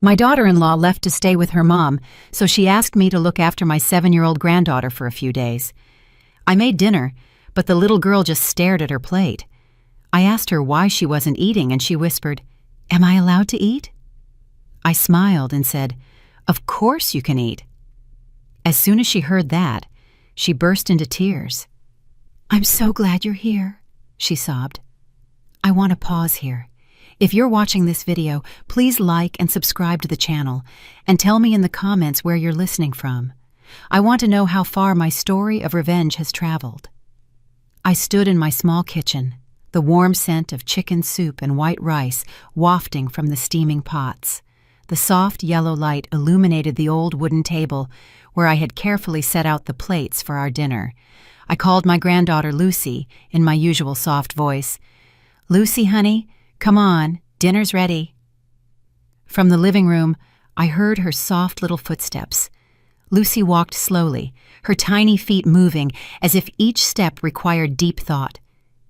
My daughter-in-law left to stay with her mom, so she asked me to look after my 7-year-old granddaughter for a few days. I made dinner, but the little girl just stared at her plate. I asked her why she wasn't eating, and she whispered, "Am I allowed to eat?" I smiled and said, "Of course you can eat." As soon as she heard that, she burst into tears. "I'm so glad you're here," she sobbed. I want to pause here. If you're watching this video, please like and subscribe to the channel, and tell me in the comments where you're listening from. I want to know how far my story of revenge has traveled. I stood in my small kitchen, the warm scent of chicken soup and white rice wafting from the steaming pots. The soft yellow light illuminated the old wooden table where I had carefully set out the plates for our dinner. I called my granddaughter Lucy in my usual soft voice. "Lucy, honey, come on, dinner's ready." From the living room, I heard her soft little footsteps. Lucy walked slowly, her tiny feet moving as if each step required deep thought.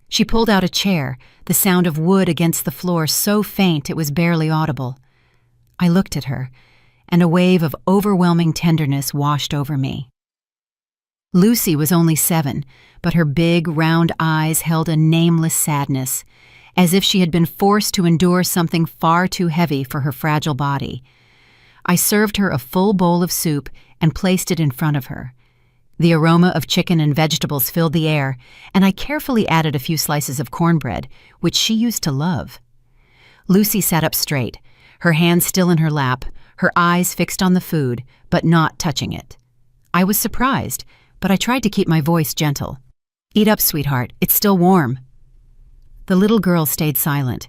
She pulled out a chair, the sound of wood against the floor so faint it was barely audible. I looked at her, and a wave of overwhelming tenderness washed over me. Lucy was only 7, but her big, round eyes held a nameless sadness, as if she had been forced to endure something far too heavy for her fragile body. I served her a full bowl of soup and placed it in front of her. The aroma of chicken and vegetables filled the air, and I carefully added a few slices of cornbread, which she used to love. Lucy sat up straight, her hands still in her lap, her eyes fixed on the food, but not touching it. I was surprised, but I tried to keep my voice gentle. "Eat up, sweetheart, it's still warm." The little girl stayed silent.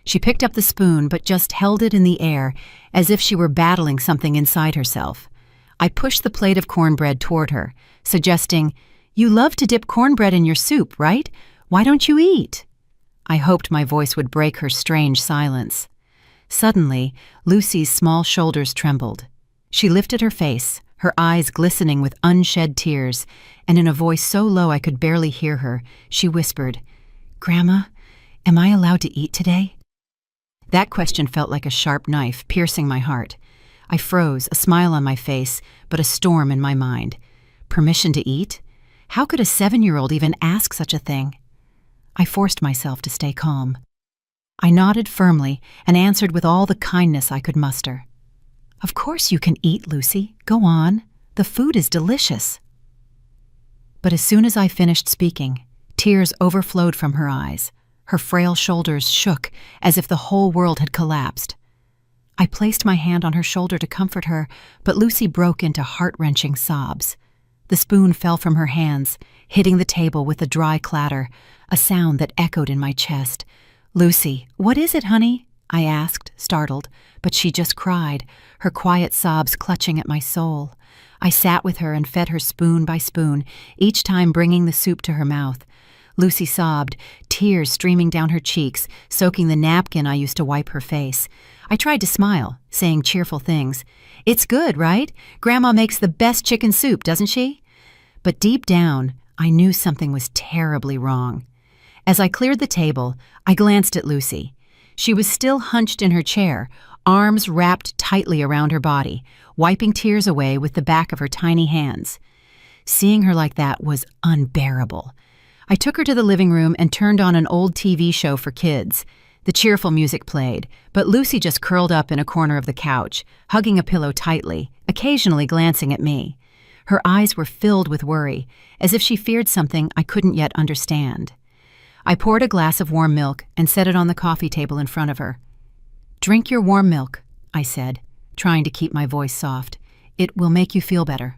She picked up the spoon but just held it in the air as if she were battling something inside herself. I pushed the plate of cornbread toward her, suggesting, "You love to dip cornbread in your soup, right? Why don't you eat?" I hoped my voice would break her strange silence. Suddenly, Lucy's small shoulders trembled. She lifted her face, her eyes glistening with unshed tears, and in a voice so low I could barely hear her, she whispered, "Grandma, am I allowed to eat today?" That question felt like a sharp knife, piercing my heart. I froze, a smile on my face, but a storm in my mind. Permission to eat? How could a 7-year-old even ask such a thing? I forced myself to stay calm. I nodded firmly and answered with all the kindness I could muster. "Of course you can eat, Lucy. Go on. The food is delicious." But as soon as I finished speaking, tears overflowed from her eyes. Her frail shoulders shook as if the whole world had collapsed. I placed my hand on her shoulder to comfort her, but Lucy broke into heart-wrenching sobs. The spoon fell from her hands, hitting the table with a dry clatter, a sound that echoed in my chest. "Lucy, what is it, honey?" I asked, startled, but she just cried, her quiet sobs clutching at my soul. I sat with her and fed her spoon by spoon, each time bringing the soup to her mouth. Lucy sobbed, tears streaming down her cheeks, soaking the napkin I used to wipe her face. I tried to smile, saying cheerful things. "It's good, right? Grandma makes the best chicken soup, doesn't she?" But deep down, I knew something was terribly wrong. As I cleared the table, I glanced at Lucy. She was still hunched in her chair, arms wrapped tightly around her body, wiping tears away with the back of her tiny hands. Seeing her like that was unbearable. I took her to the living room and turned on an old TV show for kids. The cheerful music played, but Lucy just curled up in a corner of the couch, hugging a pillow tightly, occasionally glancing at me. Her eyes were filled with worry, as if she feared something I couldn't yet understand. I poured a glass of warm milk and set it on the coffee table in front of her. "Drink your warm milk," I said, trying to keep my voice soft. "It will make you feel better."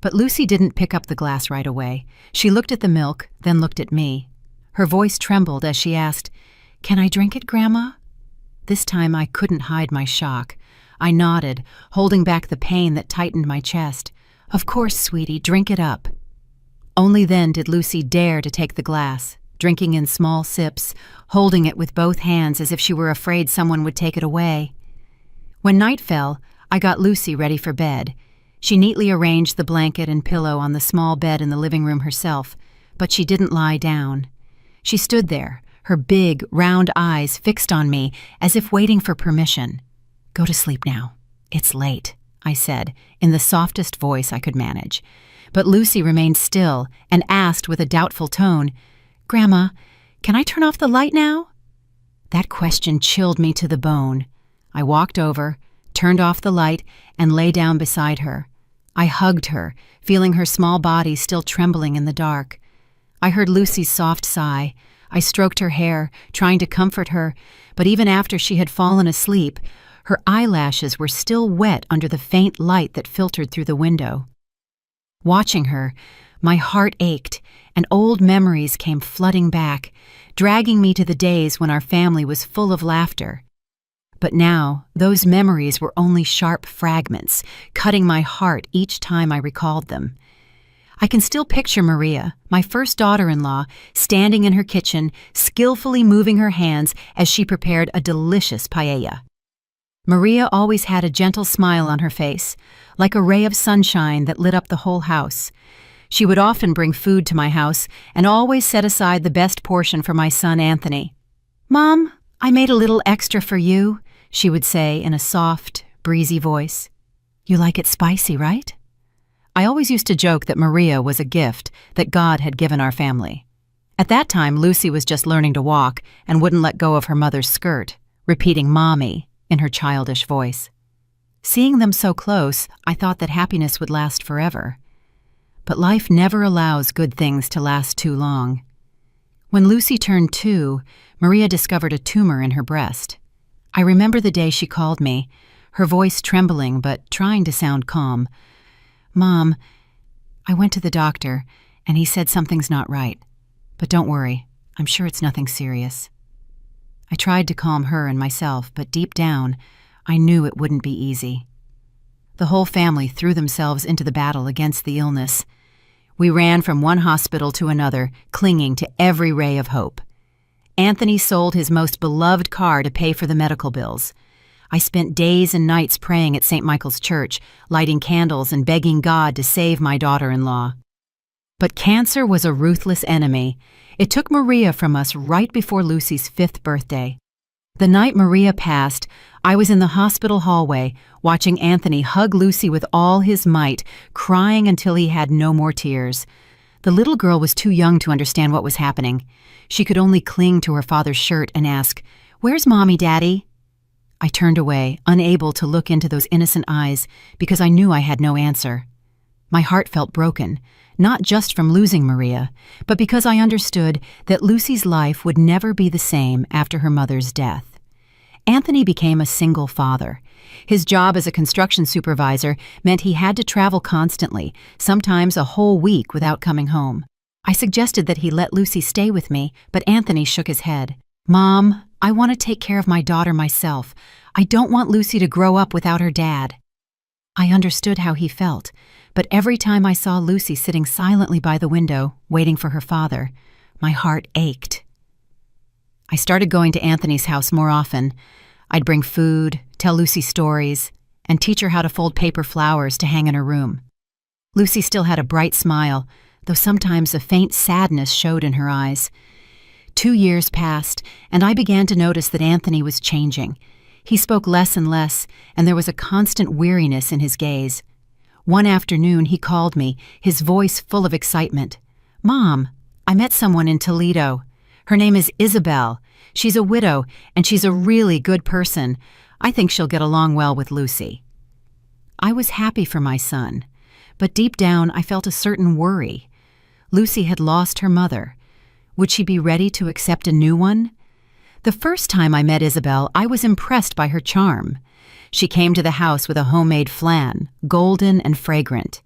But Lucy didn't pick up the glass right away. She looked at the milk, then looked at me. Her voice trembled as she asked, "Can I drink it, Grandma?" This time I couldn't hide my shock. I nodded, holding back the pain that tightened my chest. "Of course, sweetie, drink it up." Only then did Lucy dare to take the glass, drinking in small sips, holding it with both hands as if she were afraid someone would take it away. When night fell, I got Lucy ready for bed. She neatly arranged the blanket and pillow on the small bed in the living room herself, but she didn't lie down. She stood there, her big, round eyes fixed on me as if waiting for permission. "Go to sleep now. It's late," I said, in the softest voice I could manage. But Lucy remained still and asked with a doubtful tone, "Grandma, can I turn off the light now?" That question chilled me to the bone. I walked over, turned off the light, and lay down beside her. I hugged her, feeling her small body still trembling in the dark. I heard Lucy's soft sigh. I stroked her hair, trying to comfort her, but even after she had fallen asleep, her eyelashes were still wet under the faint light that filtered through the window. Watching her, my heart ached, and old memories came flooding back, dragging me to the days when our family was full of laughter. But now, those memories were only sharp fragments, cutting my heart each time I recalled them. I can still picture Maria, my first daughter-in-law, standing in her kitchen, skillfully moving her hands as she prepared a delicious paella. Maria always had a gentle smile on her face, like a ray of sunshine that lit up the whole house. She would often bring food to my house and always set aside the best portion for my son Anthony. "Mom, I made a little extra for you," she would say in a soft, breezy voice. "You like it spicy, right?" I always used to joke that Maria was a gift that God had given our family. At that time, Lucy was just learning to walk and wouldn't let go of her mother's skirt, repeating "Mommy" in her childish voice. Seeing them so close, I thought that happiness would last forever. But life never allows good things to last too long. When Lucy turned 2, Maria discovered a tumor in her breast. I remember the day she called me, her voice trembling but trying to sound calm. "Mom, I went to the doctor, and he said something's not right. But don't worry, I'm sure it's nothing serious." I tried to calm her and myself, but deep down, I knew it wouldn't be easy. The whole family threw themselves into the battle against the illness. We ran from one hospital to another, clinging to every ray of hope. Anthony sold his most beloved car to pay for the medical bills. I spent days and nights praying at St. Michael's Church, lighting candles and begging God to save my daughter-in-law. But cancer was a ruthless enemy. It took Maria from us right before Lucy's 5th birthday. The night Maria passed, I was in the hospital hallway, watching Anthony hug Lucy with all his might, crying until he had no more tears. The little girl was too young to understand what was happening. She could only cling to her father's shirt and ask, "Where's Mommy, Daddy?" I turned away, unable to look into those innocent eyes, because I knew I had no answer. My heart felt broken, not just from losing Maria, but because I understood that Lucy's life would never be the same after her mother's death. Anthony became a single father. His job as a construction supervisor meant he had to travel constantly, sometimes a whole week without coming home. I suggested that he let Lucy stay with me, but Anthony shook his head. "Mom, I want to take care of my daughter myself. I don't want Lucy to grow up without her dad." I understood how he felt, but every time I saw Lucy sitting silently by the window, waiting for her father, my heart ached. I started going to Anthony's house more often. I'd bring food, tell Lucy stories, and teach her how to fold paper flowers to hang in her room. Lucy still had a bright smile, though sometimes a faint sadness showed in her eyes. 2 years passed, and I began to notice that Anthony was changing. He spoke less and less, and there was a constant weariness in his gaze. One afternoon, he called me, his voice full of excitement. "Mom, I met someone in Toledo. Her name is Isabel. She's a widow, and she's a really good person. I think she'll get along well with Lucy." I was happy for my son, but deep down I felt a certain worry. Lucy had lost her mother. Would she be ready to accept a new one? The first time I met Isabel, I was impressed by her charm. She came to the house with a homemade flan, golden and fragrant.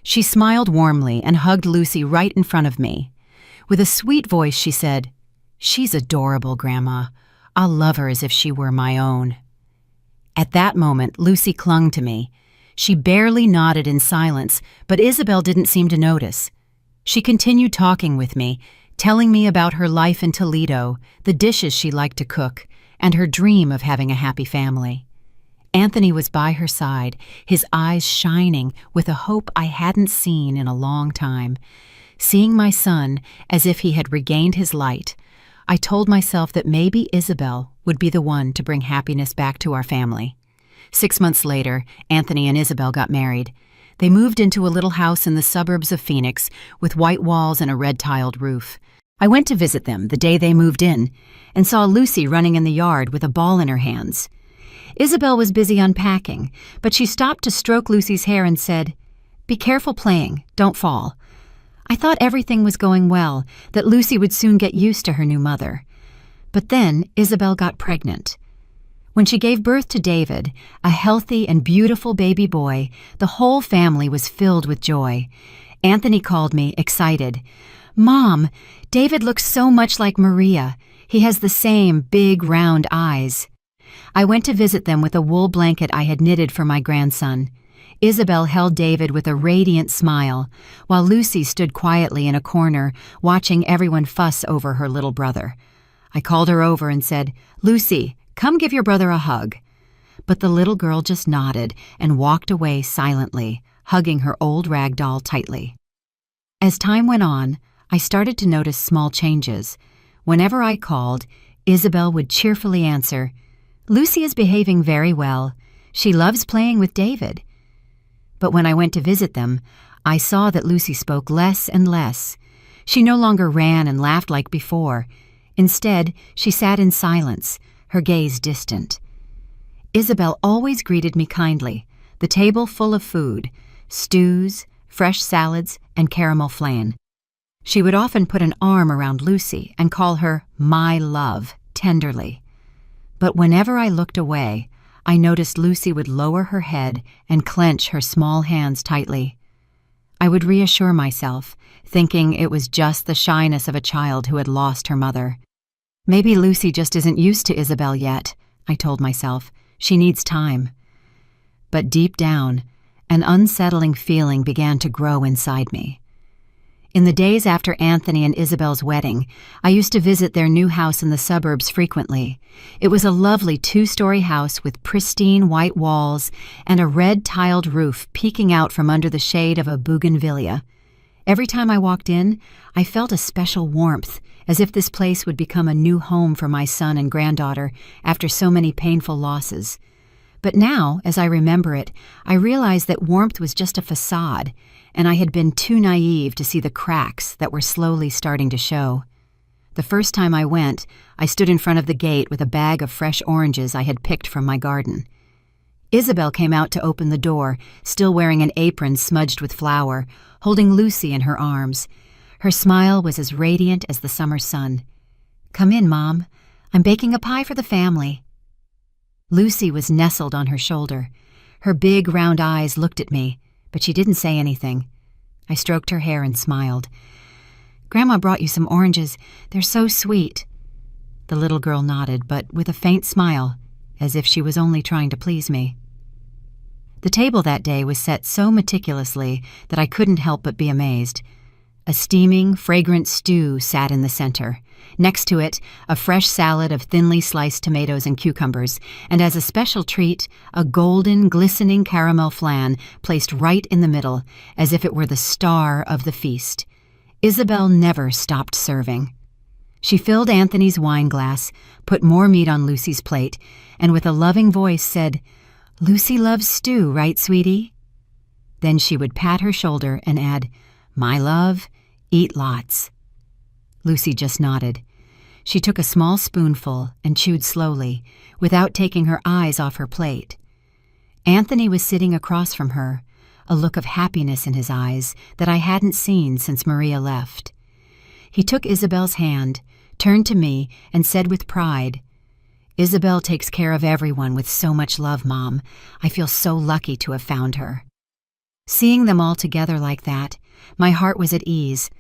She smiled warmly and hugged Lucy right in front of me. With a sweet voice, she said, "She's adorable, Grandma. I'll love her as if she were my own." At that moment, Lucy clung to me. She barely nodded in silence, but Isabel didn't seem to notice. She continued talking with me, telling me about her life in Toledo, the dishes she liked to cook, and her dream of having a happy family. Anthony was by her side, his eyes shining with a hope I hadn't seen in a long time. Seeing my son as if he had regained his light, I told myself that maybe Isabel would be the one to bring happiness back to our family. 6 months later, Anthony and Isabel got married. They moved into a little house in the suburbs of Phoenix with white walls and a red-tiled roof. I went to visit them the day they moved in and saw Lucy running in the yard with a ball in her hands. Isabel was busy unpacking, but she stopped to stroke Lucy's hair and said, "Be careful playing, don't fall." I thought everything was going well, that Lucy would soon get used to her new mother. But then Isabel got pregnant. When she gave birth to David, a healthy and beautiful baby boy, the whole family was filled with joy. Anthony called me, excited. "Mom, David looks so much like Maria. He has the same big, round eyes." I went to visit them with a wool blanket I had knitted for my grandson. Isabel held David with a radiant smile, while Lucy stood quietly in a corner, watching everyone fuss over her little brother. I called her over and said, "Lucy, come give your brother a hug." But the little girl just nodded and walked away silently, hugging her old rag doll tightly. As time went on, I started to notice small changes. Whenever I called, Isabel would cheerfully answer, "Lucy is behaving very well. She loves playing with David." But when I went to visit them, I saw that Lucy spoke less and less. She no longer ran and laughed like before. Instead, she sat in silence, her gaze distant. Isabel always greeted me kindly, the table full of food, stews, fresh salads, and caramel flan. She would often put an arm around Lucy and call her "my love" tenderly. But whenever I looked away, I noticed Lucy would lower her head and clench her small hands tightly. I would reassure myself, thinking it was just the shyness of a child who had lost her mother. Maybe Lucy just isn't used to Isabel yet, I told myself. She needs time. But deep down, an unsettling feeling began to grow inside me. In the days after Anthony and Isabel's wedding, I used to visit their new house in the suburbs frequently. It was a lovely 2-story house with pristine white walls and a red-tiled roof peeking out from under the shade of a bougainvillea. Every time I walked in, I felt a special warmth, as if this place would become a new home for my son and granddaughter after so many painful losses. But now, as I remember it, I realize that warmth was just a facade, and I had been too naive to see the cracks that were slowly starting to show. The first time I went, I stood in front of the gate with a bag of fresh oranges I had picked from my garden. Isabel came out to open the door, still wearing an apron smudged with flour, holding Lucy in her arms. Her smile was as radiant as the summer sun. "Come in, Mom. I'm baking a pie for the family." Lucy was nestled on her shoulder. Her big, round eyes looked at me, but she didn't say anything. I stroked her hair and smiled. "Grandma brought you some oranges. They're so sweet." The little girl nodded, but with a faint smile, as if she was only trying to please me. The table that day was set so meticulously that I couldn't help but be amazed. A steaming, fragrant stew sat in the center. Next to it, a fresh salad of thinly sliced tomatoes and cucumbers, and as a special treat, a golden, glistening caramel flan placed right in the middle, as if it were the star of the feast. Isabel never stopped serving. She filled Anthony's wine glass, put more meat on Lucy's plate, and with a loving voice said, "Lucy loves stew, right, sweetie?" Then she would pat her shoulder and add, "My love, eat lots." Lucy just nodded. She took a small spoonful and chewed slowly, without taking her eyes off her plate. Anthony was sitting across from her, a look of happiness in his eyes that I hadn't seen since Maria left. He took Isabel's hand, turned to me, and said with pride, "Isabel takes care of everyone with so much love, Mom. I feel so lucky to have found her." Seeing them all together like that, my heart was at ease.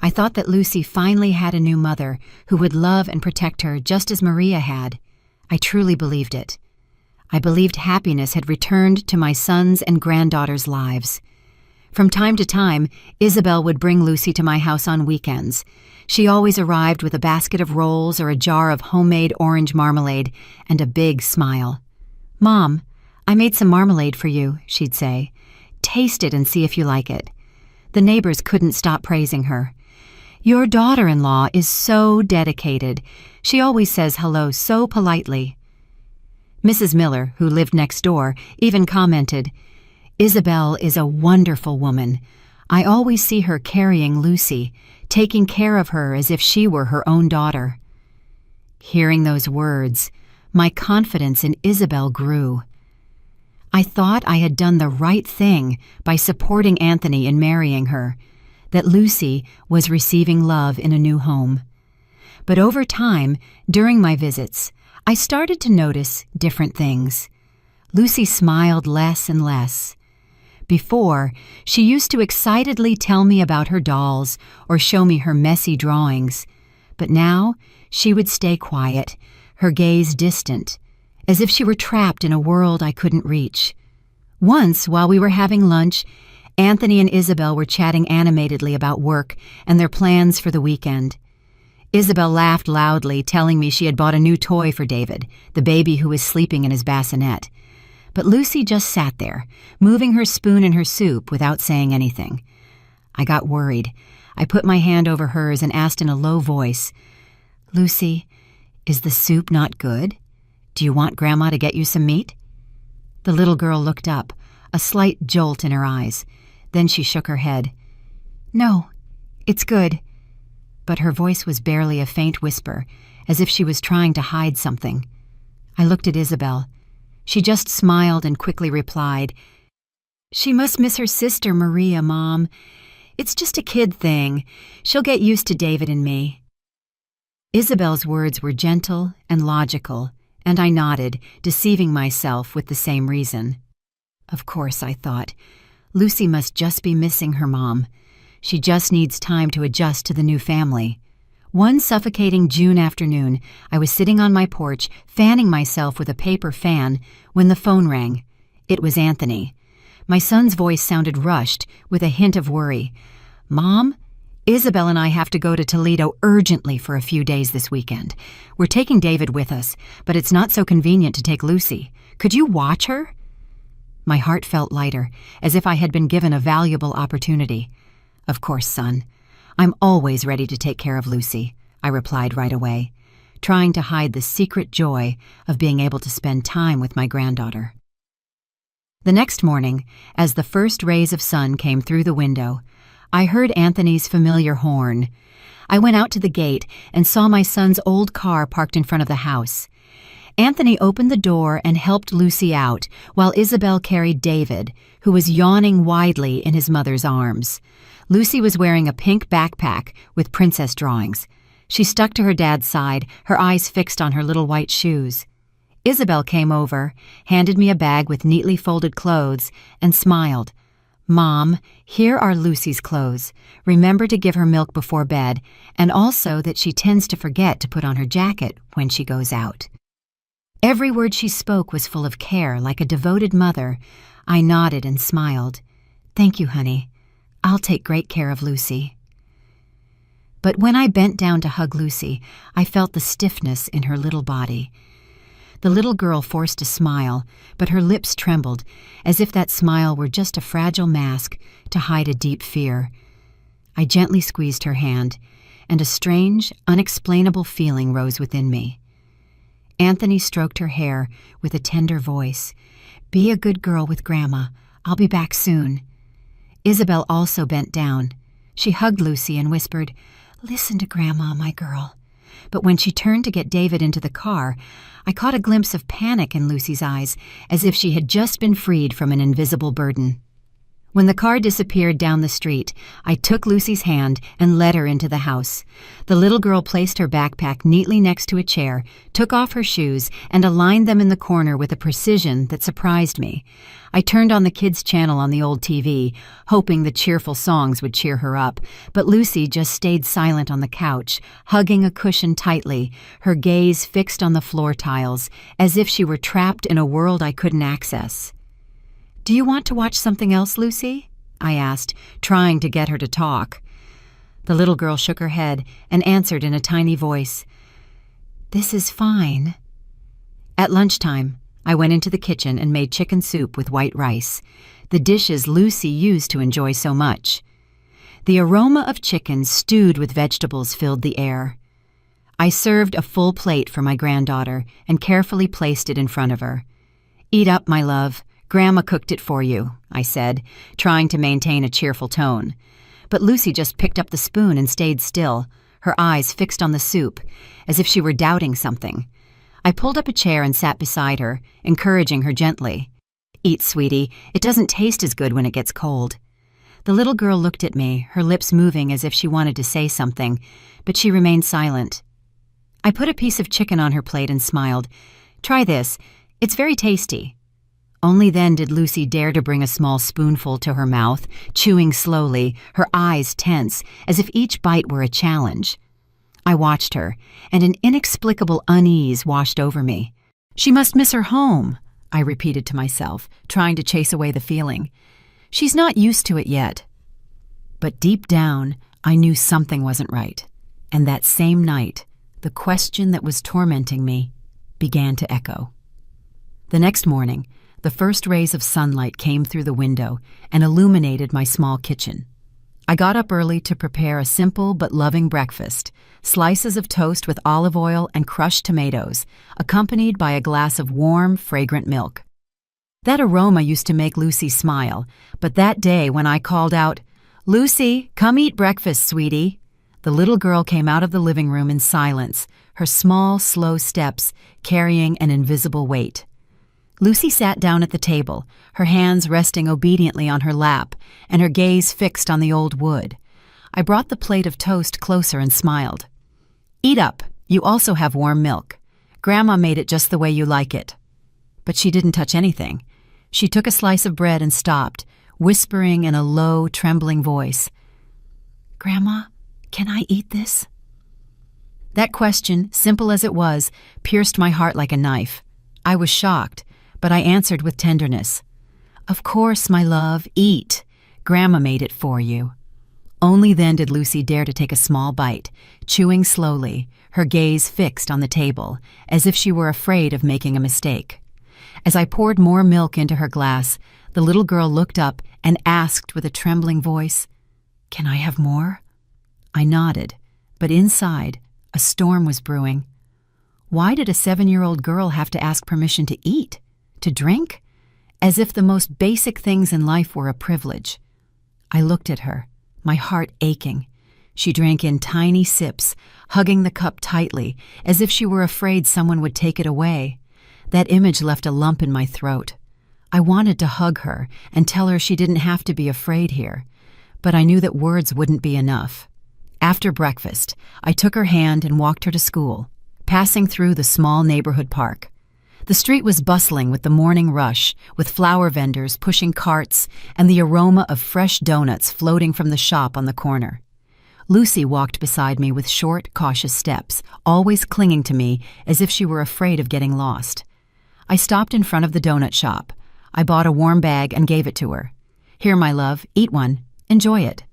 I thought that Lucy finally had a new mother who would love and protect her just as Maria had. I truly believed it. I believed happiness had returned to my sons' and granddaughters' lives. From time to time, Isabel would bring Lucy to my house on weekends. She always arrived with a basket of rolls or a jar of homemade orange marmalade and a big smile. "Mom, I made some marmalade for you," she'd say. "Taste it and see if you like it." The neighbors couldn't stop praising her. "Your daughter-in-law is so dedicated. She always says hello so politely." Mrs. Miller, who lived next door, even commented, "Isabel is a wonderful woman. I always see her carrying Lucy, taking care of her as if she were her own daughter." Hearing those words, my confidence in Isabel grew. I thought I had done the right thing by supporting Anthony in marrying her, that Lucy was receiving love in a new home. But over time, during my visits, I started to notice different things. Lucy smiled less and less. Before, she used to excitedly tell me about her dolls or show me her messy drawings. But now, she would stay quiet, her gaze distant, as if she were trapped in a world I couldn't reach. Once, while we were having lunch, Anthony and Isabel were chatting animatedly about work and their plans for the weekend. Isabel laughed loudly, telling me she had bought a new toy for David, the baby who was sleeping in his bassinet. But Lucy just sat there, moving her spoon in her soup without saying anything. I got worried. I put my hand over hers and asked in a low voice, "Lucy, is the soup not good? Do you want Grandma to get you some meat?" The little girl looked up, a slight jolt in her eyes. Then she shook her head. "No, it's good." But her voice was barely a faint whisper, as if she was trying to hide something. I looked at Isabel. She just smiled and quickly replied, "She must miss her sister Maria, Mom. It's just a kid thing. She'll get used to David and me." Isabel's words were gentle and logical, and I nodded, deceiving myself with the same reason. Of course, I thought, Lucy must just be missing her mom. She just needs time to adjust to the new family. One suffocating June afternoon, I was sitting on my porch, fanning myself with a paper fan, when the phone rang. It was Anthony. My son's voice sounded rushed, with a hint of worry. "Mom, Isabel and I have to go to Toledo urgently for a few days this weekend. We're taking David with us, but it's not so convenient to take Lucy. Could you watch her?" My heart felt lighter, as if I had been given a valuable opportunity. "Of course, son. I'm always ready to take care of Lucy," I replied right away, trying to hide the secret joy of being able to spend time with my granddaughter. The next morning, as the first rays of sun came through the window, I heard Anthony's familiar horn. I went out to the gate and saw my son's old car parked in front of the house. Anthony opened the door and helped Lucy out, while Isabel carried David, who was yawning widely in his mother's arms. Lucy was wearing a pink backpack with princess drawings. She stuck to her dad's side, her eyes fixed on her little white shoes. Isabel came over, handed me a bag with neatly folded clothes, and smiled. "Mom, here are Lucy's clothes. Remember to give her milk before bed, and also that she tends to forget to put on her jacket when she goes out." Every word she spoke was full of care, like a devoted mother. I nodded and smiled. "Thank you, honey. I'll take great care of Lucy." But when I bent down to hug Lucy, I felt the stiffness in her little body. The little girl forced a smile, but her lips trembled, as if that smile were just a fragile mask to hide a deep fear. I gently squeezed her hand, and a strange, unexplainable feeling rose within me. Anthony stroked her hair with a tender voice. "Be a good girl with Grandma. I'll be back soon." Isabel also bent down. She hugged Lucy and whispered, "Listen to Grandma, my girl." But when she turned to get David into the car, I caught a glimpse of panic in Lucy's eyes, as if she had just been freed from an invisible burden. When the car disappeared down the street, I took Lucy's hand and led her into the house. The little girl placed her backpack neatly next to a chair, took off her shoes, and aligned them in the corner with a precision that surprised me. I turned on the kids' channel on the old TV, hoping the cheerful songs would cheer her up, but Lucy just stayed silent on the couch, hugging a cushion tightly, her gaze fixed on the floor tiles, as if she were trapped in a world I couldn't access. "Do you want to watch something else, Lucy?" I asked, trying to get her to talk. The little girl shook her head and answered in a tiny voice, "This is fine." At lunchtime, I went into the kitchen and made chicken soup with white rice, the dishes Lucy used to enjoy so much. The aroma of chicken stewed with vegetables filled the air. I served a full plate for my granddaughter and carefully placed it in front of her. "Eat up, my love. Grandma cooked it for you," I said, trying to maintain a cheerful tone. But Lucy just picked up the spoon and stayed still, her eyes fixed on the soup, as if she were doubting something. I pulled up a chair and sat beside her, encouraging her gently. "Eat, sweetie. It doesn't taste as good when it gets cold." The little girl looked at me, her lips moving as if she wanted to say something, but she remained silent. I put a piece of chicken on her plate and smiled. "Try this. It's very tasty." Only then did Lucy dare to bring a small spoonful to her mouth, chewing slowly, her eyes tense, as if each bite were a challenge. I watched her, and an inexplicable unease washed over me. "She must miss her home," I repeated to myself, trying to chase away the feeling. "She's not used to it yet." But deep down, I knew something wasn't right. And that same night, the question that was tormenting me began to echo. The next morning, the first rays of sunlight came through the window and illuminated my small kitchen. I got up early to prepare a simple but loving breakfast, slices of toast with olive oil and crushed tomatoes, accompanied by a glass of warm, fragrant milk. That aroma used to make Lucy smile, but that day when I called out, "Lucy, come eat breakfast, sweetie," the little girl came out of the living room in silence, her small, slow steps carrying an invisible weight. Lucy sat down at the table, her hands resting obediently on her lap, and her gaze fixed on the old wood. I brought the plate of toast closer and smiled. "Eat up. You also have warm milk. Grandma made it just the way you like it." But she didn't touch anything. She took a slice of bread and stopped, whispering in a low, trembling voice, "Grandma, can I eat this?" That question, simple as it was, pierced my heart like a knife. I was shocked, but I answered with tenderness, "Of course, my love, eat. Grandma made it for you." Only then did Lucy dare to take a small bite, chewing slowly, her gaze fixed on the table, as if she were afraid of making a mistake. As I poured more milk into her glass, the little girl looked up and asked with a trembling voice, "Can I have more?" I nodded, but inside, a storm was brewing. Why did a 7-year-old girl have to ask permission to eat? To drink? As if the most basic things in life were a privilege. I looked at her, my heart aching. She drank in tiny sips, hugging the cup tightly, as if she were afraid someone would take it away. That image left a lump in my throat. I wanted to hug her and tell her she didn't have to be afraid here, but I knew that words wouldn't be enough. After breakfast, I took her hand and walked her to school, passing through the small neighborhood park. The street was bustling with the morning rush, with flower vendors pushing carts and the aroma of fresh donuts floating from the shop on the corner. Lucy walked beside me with short, cautious steps, always clinging to me as if she were afraid of getting lost. I stopped in front of the donut shop. I bought a warm bag and gave it to her. "Here, my love, eat one. Enjoy it."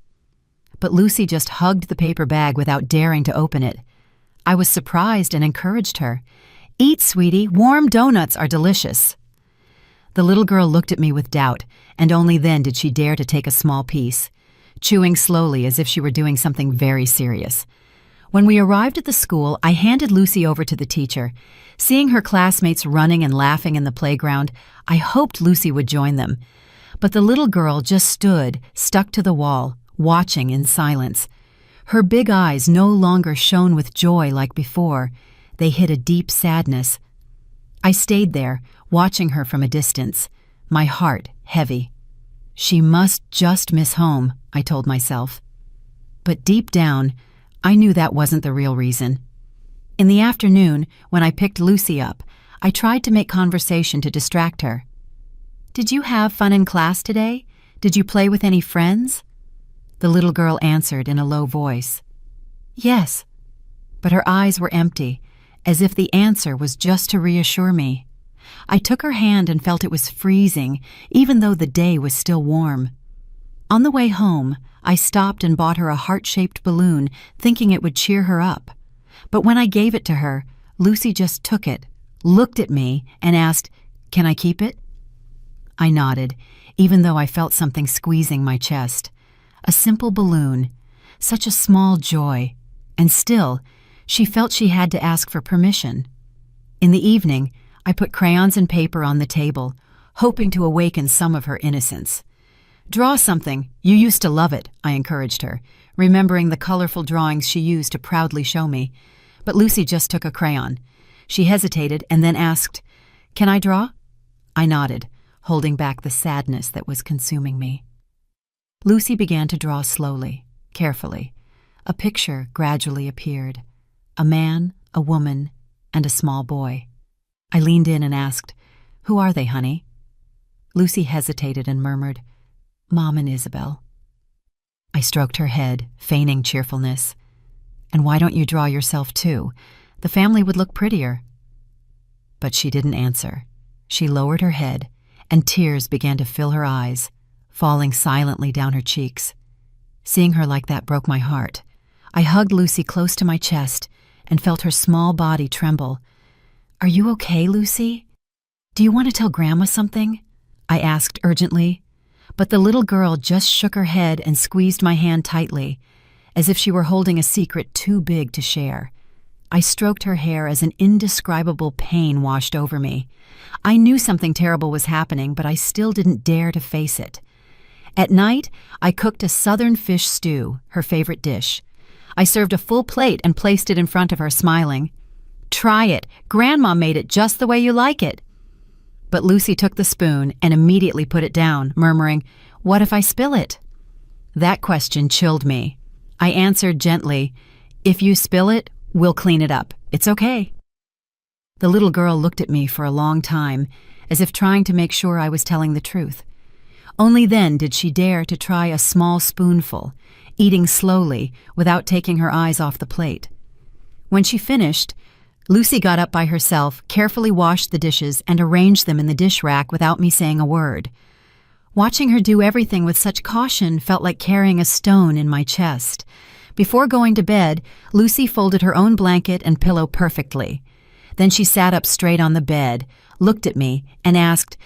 But Lucy just hugged the paper bag without daring to open it. I was surprised and encouraged her. "Eat, sweetie. Warm donuts are delicious." The little girl looked at me with doubt, and only then did she dare to take a small piece, chewing slowly as if she were doing something very serious. When we arrived at the school, I handed Lucy over to the teacher. Seeing her classmates running and laughing in the playground, I hoped Lucy would join them. But the little girl just stood, stuck to the wall, watching in silence. Her big eyes no longer shone with joy like before. They hid a deep sadness. I stayed there, watching her from a distance, my heart heavy. She must just miss home, I told myself. But deep down, I knew that wasn't the real reason. In the afternoon, when I picked Lucy up, I tried to make conversation to distract her. "Did you have fun in class today? Did you play with any friends?" The little girl answered in a low voice, "Yes," but her eyes were empty, as if the answer was just to reassure me. I took her hand and felt it was freezing, even though the day was still warm. On the way home, I stopped and bought her a heart-shaped balloon, thinking it would cheer her up. But when I gave it to her, Lucy just took it, looked at me, and asked, "Can I keep it?" I nodded, even though I felt something squeezing my chest. A simple balloon, such a small joy, and still, She felt she had to ask for permission. In the evening, I put crayons and paper on the table, hoping to awaken some of her innocence. "Draw something. You used to love it," I encouraged her, remembering the colorful drawings she used to proudly show me. But Lucy just took a crayon. She hesitated and then asked, "Can I draw?" I nodded, holding back the sadness that was consuming me. Lucy began to draw slowly, carefully. A picture gradually appeared. A man, a woman, and a small boy. I leaned in and asked, "Who are they, honey?" Lucy hesitated and murmured, "Mom and Isabel." I stroked her head, feigning cheerfulness. "And why don't you draw yourself too? The family would look prettier." But she didn't answer. She lowered her head, and tears began to fill her eyes, falling silently down her cheeks. Seeing her like that broke my heart. I hugged Lucy close to my chest and felt her small body tremble. "Are you okay, Lucy? Do you want to tell Grandma something?" I asked urgently. But the little girl just shook her head and squeezed my hand tightly, as if she were holding a secret too big to share. I stroked her hair as an indescribable pain washed over me. I knew something terrible was happening, but I still didn't dare to face it. At night, I cooked a southern fish stew, her favorite dish. I served a full plate and placed it in front of her, smiling. "Try it. Grandma made it just the way you like it." But Lucy took the spoon and immediately put it down, murmuring, "What if I spill it?" That question chilled me. I answered gently, "If you spill it, we'll clean it up. It's okay." The little girl looked at me for a long time, as if trying to make sure I was telling the truth. Only then did she dare to try a small spoonful, eating slowly without taking her eyes off the plate. When she finished, Lucy got up by herself, carefully washed the dishes, and arranged them in the dish rack without me saying a word. Watching her do everything with such caution felt like carrying a stone in my chest. Before going to bed, Lucy folded her own blanket and pillow perfectly. Then she sat up straight on the bed, looked at me, and asked,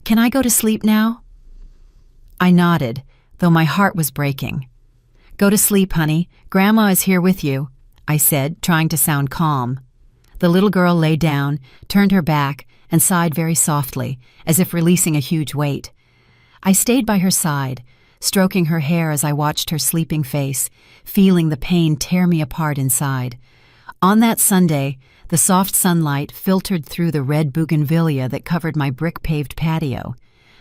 "Can I go to sleep now?" I nodded, though my heart was breaking. "Go to sleep, honey. Grandma is here with you," I said, trying to sound calm. The little girl lay down, turned her back, and sighed very softly, as if releasing a huge weight. I stayed by her side, stroking her hair as I watched her sleeping face, feeling the pain tear me apart inside. On that Sunday, the soft sunlight filtered through the red bougainvillea that covered my brick-paved patio.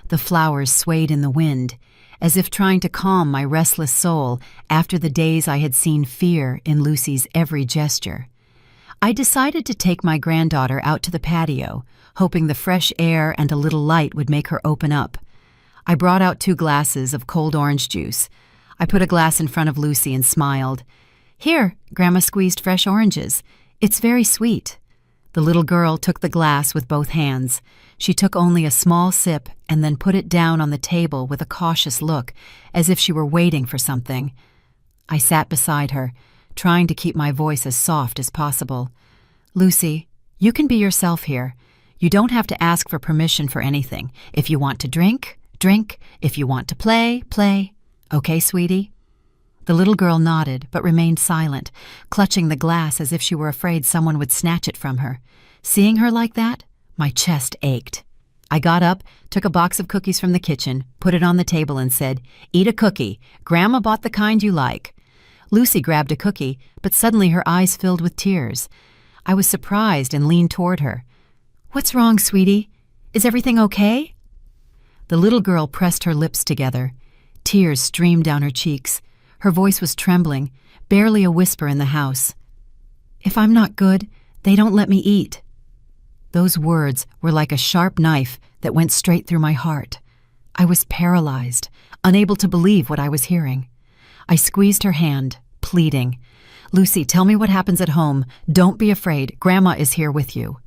The flowers swayed in the wind, as if trying to calm my restless soul after the days I had seen fear in Lucy's every gesture. I decided to take my granddaughter out to the patio, hoping the fresh air and a little light would make her open up. I brought out 2 glasses of cold orange juice. I put a glass in front of Lucy and smiled. "Here, Grandma squeezed fresh oranges. It's very sweet." The little girl took the glass with both hands. She took only a small sip and then put it down on the table with a cautious look, as if she were waiting for something. I sat beside her, trying to keep my voice as soft as possible. "Lucy, you can be yourself here. You don't have to ask for permission for anything. If you want to drink, drink. If you want to play, play. Okay, sweetie?" The little girl nodded, but remained silent, clutching the glass as if she were afraid someone would snatch it from her. Seeing her like that, my chest ached. I got up, took a box of cookies from the kitchen, put it on the table and said, "Eat a cookie. Grandma bought the kind you like." Lucy grabbed a cookie, but suddenly her eyes filled with tears. I was surprised and leaned toward her. "What's wrong, sweetie? Is everything okay?" The little girl pressed her lips together. Tears streamed down her cheeks. Her voice was trembling, barely a whisper in the house. "If I'm not good, they don't let me eat." Those words were like a sharp knife that went straight through my heart. I was paralyzed, unable to believe what I was hearing. I squeezed her hand, pleading, "Lucy, tell me what happens at home. Don't be afraid. Grandma is here with you."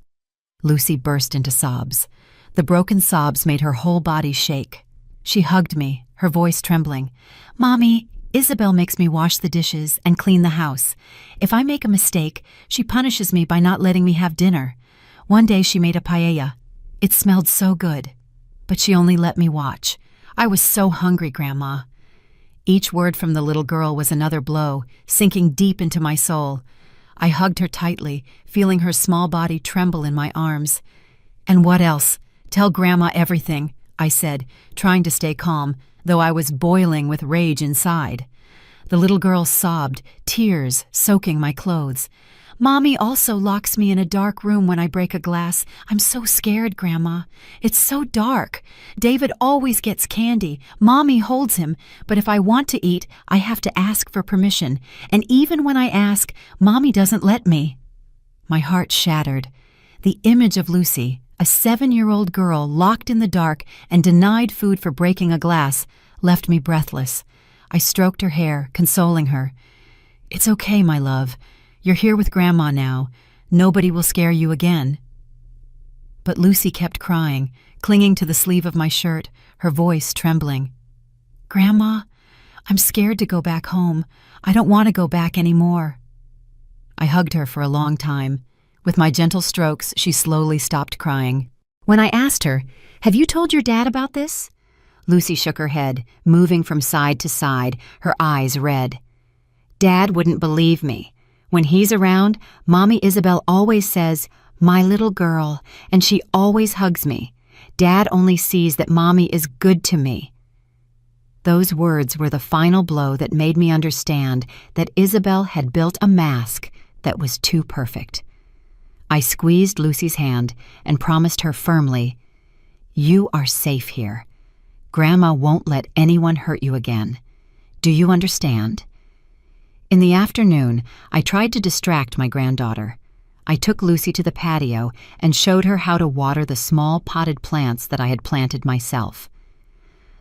Lucy burst into sobs. The broken sobs made her whole body shake. She hugged me, her voice trembling. "Mommy, Isabel makes me wash the dishes and clean the house. If I make a mistake, she punishes me by not letting me have dinner. One day she made a paella. It smelled so good. But she only let me watch. I was so hungry, Grandma." Each word from the little girl was another blow, sinking deep into my soul. I hugged her tightly, feeling her small body tremble in my arms. "And what else? Tell Grandma everything," I said, trying to stay calm, though I was boiling with rage inside. The little girl sobbed, tears soaking my clothes. "Mommy also locks me in a dark room when I break a glass. I'm so scared, Grandma. It's so dark. David always gets candy. Mommy holds him, but if I want to eat, I have to ask for permission. And even when I ask, Mommy doesn't let me." My heart shattered. The image of Lucy, a 7-year-old girl locked in the dark and denied food for breaking a glass, left me breathless. I stroked her hair, consoling her. "It's okay, my love. You're here with Grandma now. Nobody will scare you again." But Lucy kept crying, clinging to the sleeve of my shirt, her voice trembling. "Grandma, I'm scared to go back home. I don't want to go back anymore." I hugged her for a long time. With my gentle strokes, she slowly stopped crying. When I asked her, "Have you told your dad about this?" Lucy shook her head, moving from side to side, her eyes red. "Dad wouldn't believe me. When he's around, Mommy Isabel always says, 'My little girl,' and she always hugs me. Dad only sees that Mommy is good to me." Those words were the final blow that made me understand that Isabel had built a mask that was too perfect. I squeezed Lucy's hand and promised her firmly, "You are safe here. Grandma won't let anyone hurt you again. Do you understand?" In the afternoon, I tried to distract my granddaughter. I took Lucy to the patio and showed her how to water the small potted plants that I had planted myself.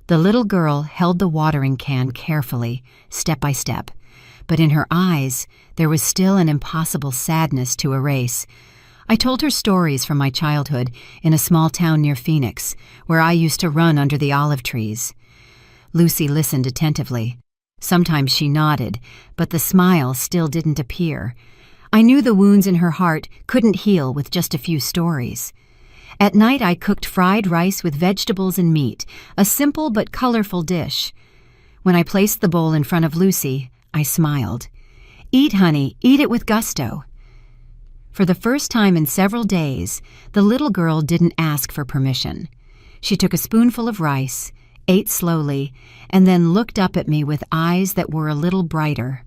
The little girl held the watering can carefully, step by step, but in her eyes there was still an impossible sadness to erase. I told her stories from my childhood in a small town near Phoenix, where I used to run under the olive trees. Lucy listened attentively. Sometimes she nodded, but the smile still didn't appear. I knew the wounds in her heart couldn't heal with just a few stories. At night I cooked fried rice with vegetables and meat, a simple but colorful dish. When I placed the bowl in front of Lucy, I smiled. "Eat, honey, eat it with gusto." For the first time in several days, the little girl didn't ask for permission. She took a spoonful of rice, ate slowly, and then looked up at me with eyes that were a little brighter.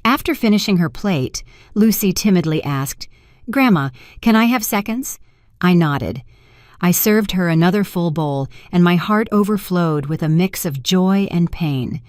After finishing her plate, Lucy timidly asked, "Grandma, can I have seconds?" I nodded. I served her another full bowl, and my heart overflowed with a mix of joy and pain.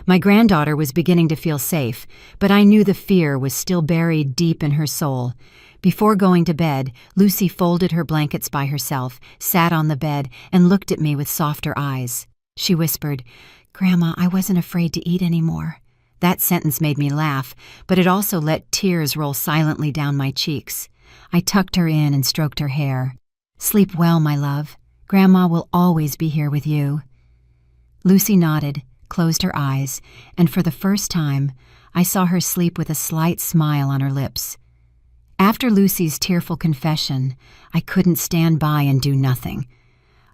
My granddaughter was beginning to feel safe, but I knew the fear was still buried deep in her soul. Before going to bed, Lucy folded her blankets by herself, sat on the bed, and looked at me with softer eyes. She whispered, "Grandma, I wasn't afraid to eat anymore." That sentence made me laugh, but it also let tears roll silently down my cheeks. I tucked her in and stroked her hair. "Sleep well, my love. Grandma will always be here with you." Lucy nodded, closed her eyes, and for the first time, I saw her sleep with a slight smile on her lips. After Lucy's tearful confession, I couldn't stand by and do nothing.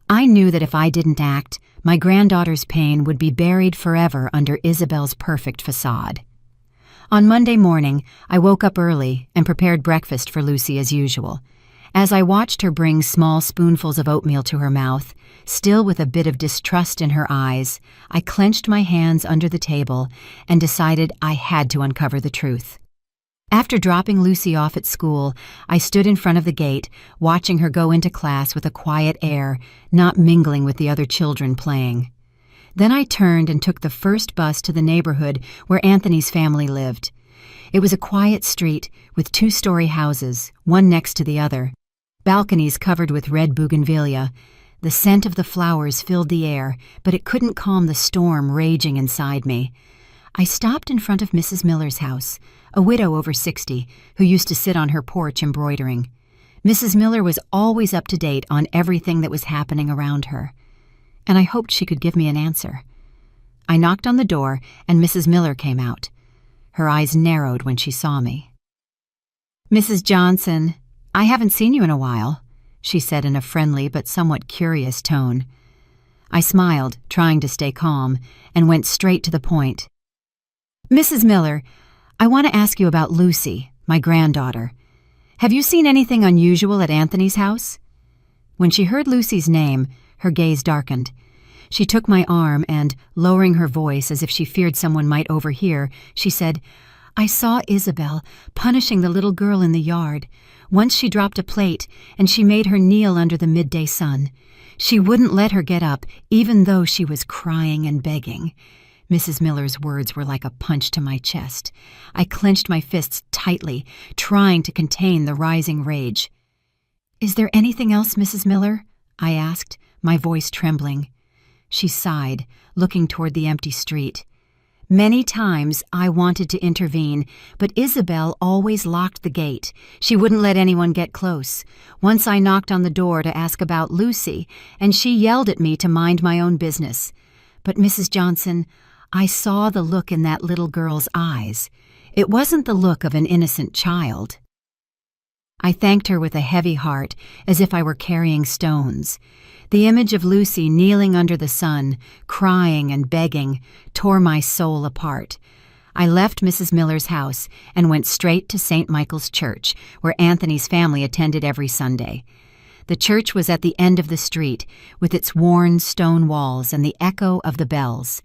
I knew that if I didn't act, my granddaughter's pain would be buried forever under Isabel's perfect facade. On Monday morning, I woke up early and prepared breakfast for Lucy as usual. As I watched her bring small spoonfuls of oatmeal to her mouth, still with a bit of distrust in her eyes, I clenched my hands under the table and decided I had to uncover the truth. After dropping Lucy off at school, I stood in front of the gate, watching her go into class with a quiet air, not mingling with the other children playing. Then I turned and took the first bus to the neighborhood where Anthony's family lived. It was a quiet street with 2-story houses, one next to the other. Balconies covered with red bougainvillea. The scent of the flowers filled the air, but it couldn't calm the storm raging inside me. I stopped in front of Mrs. Miller's house, a widow over 60 who used to sit on her porch embroidering. Mrs. Miller was always up to date on everything that was happening around her, and I hoped she could give me an answer. I knocked on the door, and Mrs. Miller came out. Her eyes narrowed when she saw me. "Mrs. Johnson, I haven't seen you in a while," she said in a friendly but somewhat curious tone. I smiled, trying to stay calm, and went straight to the point. "Mrs. Miller, I want to ask you about Lucy." my granddaughter. Have you seen anything unusual at Anthony's house?" When she heard Lucy's name, her gaze darkened. She took my arm and, lowering her voice as if she feared someone might overhear, she said, "I saw Isabel punishing the little girl in the yard. Once she dropped a plate, and she made her kneel under the midday sun. She wouldn't let her get up, even though she was crying and begging." Mrs. Miller's words were like a punch to my chest. I clenched my fists tightly, trying to contain the rising rage. "Is there anything else, Mrs. Miller?" I asked, my voice trembling. She sighed, looking toward the empty street. "Many times I wanted to intervene, but Isabel always locked the gate. She wouldn't let anyone get close. Once I knocked on the door to ask about Lucy, and she yelled at me to mind my own business. But, Mrs. Johnson, I saw the look in that little girl's eyes. It wasn't the look of an innocent child." I thanked her with a heavy heart, as if I were carrying stones. The image of Lucy kneeling under the sun, crying and begging, tore my soul apart. I left Mrs. Miller's house and went straight to St. Michael's Church, where Anthony's family attended every Sunday. The church was at the end of the street, with its worn stone walls and the echo of the bells.